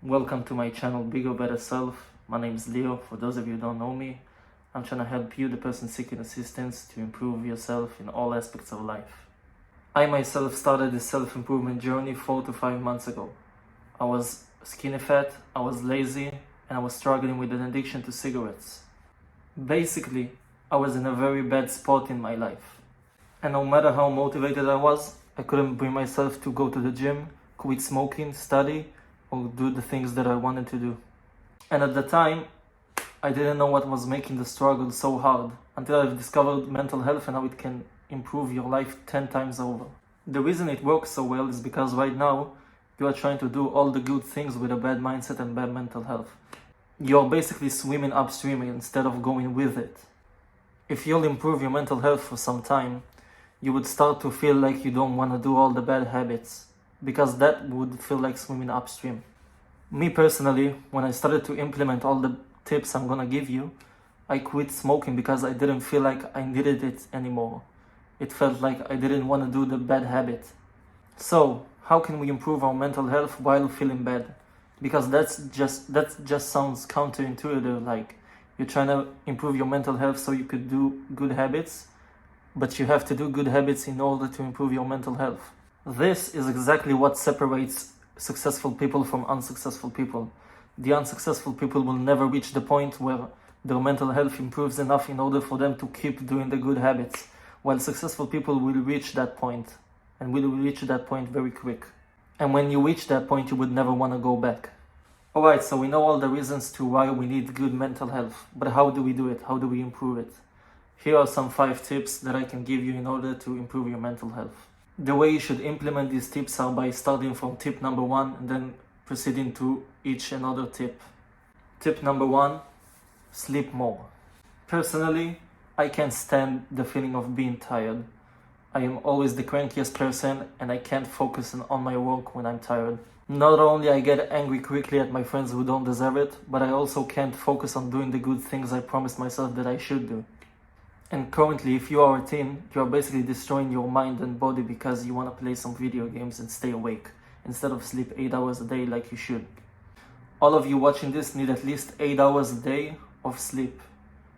Welcome to my channel, Bigger Better Self. My name is Leo. For those of you who don't know me, I'm trying to help you, the person seeking assistance, to improve yourself in all aspects of life. I myself started this self-improvement journey 4 to 5 months ago. I was skinny fat, I was lazy, and I was struggling with an addiction to cigarettes. Basically, I was in a very bad spot in my life. And no matter how motivated I was, I couldn't bring myself to go to the gym, quit smoking, study, or do the things that I wanted to do. And at the time, I didn't know what was making the struggle so hard, until I've discovered mental health and how it can improve your life 10 times over. The reason it works so well is because right now, you are trying to do all the good things with a bad mindset and bad mental health. You're basically swimming upstream instead of going with it. If you'll improve your mental health for some time, you would start to feel like you don't want to do all the bad habits, because that would feel like swimming upstream. Me personally, when I started to implement all the tips I'm gonna give you, I quit smoking because I didn't feel like I needed it anymore. It felt like I didn't want to do the bad habit. So, how can we improve our mental health while feeling bad? Because that just sounds counterintuitive, like you're trying to improve your mental health so you could do good habits, but you have to do good habits in order to improve your mental health. This is exactly what separates successful people from unsuccessful people. The unsuccessful people will never reach the point where their mental health improves enough in order for them to keep doing the good habits, while successful people will reach that point, and will reach that point very quick. And when you reach that point, you would never want to go back. Alright, so we know all the reasons to why we need good mental health, but how do we do it? How do we improve it? Here are some 5 tips that I can give you in order to improve your mental health. The way you should implement these tips are by starting from tip number 1 and then proceeding to each another tip. Tip number 1, sleep more. Personally, I can't stand the feeling of being tired. I am always the crankiest person and I can't focus on my work when I'm tired. Not only I get angry quickly at my friends who don't deserve it, but I also can't focus on doing the good things I promised myself that I should do. And currently, if you are a teen, you are basically destroying your mind and body because you want to play some video games and stay awake, instead of sleep 8 hours a day like you should. All of you watching this need at least 8 hours a day of sleep.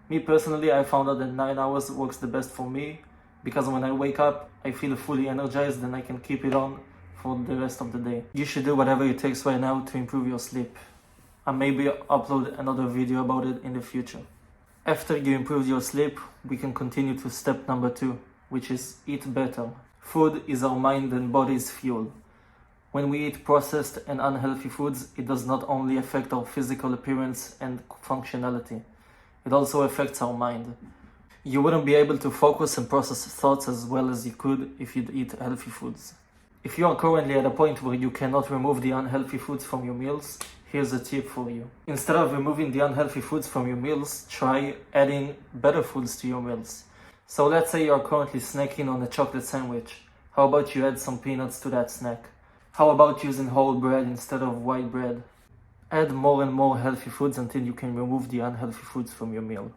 Me personally, I found out that 9 hours works the best for me, because when I wake up, I feel fully energized and I can keep it on for the rest of the day. You should do whatever it takes right now to improve your sleep. And maybe upload another video about it in the future. After you improve your sleep, we can continue to step number 2, which is eat better. Food is our mind and body's fuel. When we eat processed and unhealthy foods, it does not only affect our physical appearance and functionality, it also affects our mind. You wouldn't be able to focus and process thoughts as well as you could if you'd eat healthy foods. If you are currently at a point where you cannot remove the unhealthy foods from your meals, here's a tip for you. Instead of removing the unhealthy foods from your meals, try adding better foods to your meals. So let's say you are currently snacking on a chocolate sandwich. How about you add some peanuts to that snack? How about using whole bread instead of white bread? Add more and more healthy foods until you can remove the unhealthy foods from your meal.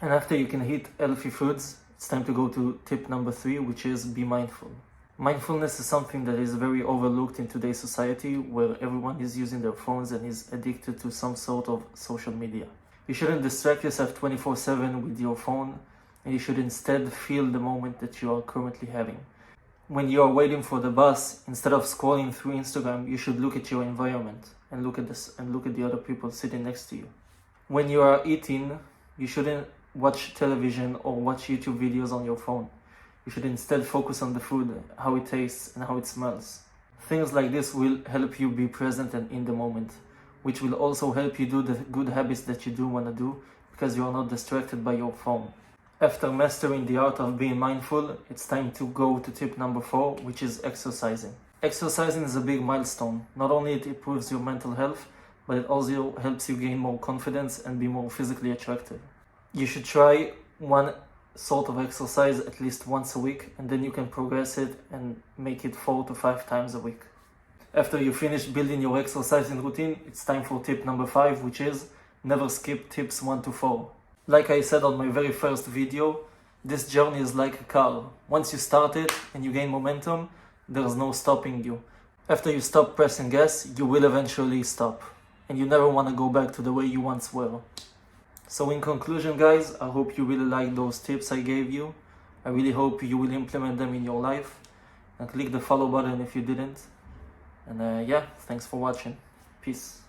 And after you can eat healthy foods, it's time to go to tip number 3, which is be mindful. Mindfulness is something that is very overlooked in today's society, where everyone is using their phones and is addicted to some sort of social media. You shouldn't distract yourself 24/7 with your phone, and you should instead feel the moment that you are currently having. When you are waiting for the bus, instead of scrolling through Instagram, you should look at your environment and look at the other people sitting next to you. When you are eating, you shouldn't watch television or watch YouTube videos on your phone. You should instead focus on the food, how it tastes and how it smells. Things like this will help you be present and in the moment, which will also help you do the good habits that you do want to do, because you are not distracted by your phone. After mastering the art of being mindful, it's time to go to tip number 4, which is exercising. Exercising is a big milestone. Not only it improves your mental health, but it also helps you gain more confidence and be more physically attractive. You should try one sort of exercise at least once a week, and then you can progress it and make it 4 to 5 times a week. After you finish building your exercising routine, it's time for tip number 5, which is never skip tips 1 to 4. Like I said on my very first video, this journey is like a car. Once you start it and you gain momentum, there's no stopping you. After you stop pressing gas, you will eventually stop. And you never want to go back to the way you once were. So in conclusion, guys, I hope you really liked those tips I gave you. I really hope you will implement them in your life. And click the follow button if you didn't. And yeah, thanks for watching. Peace.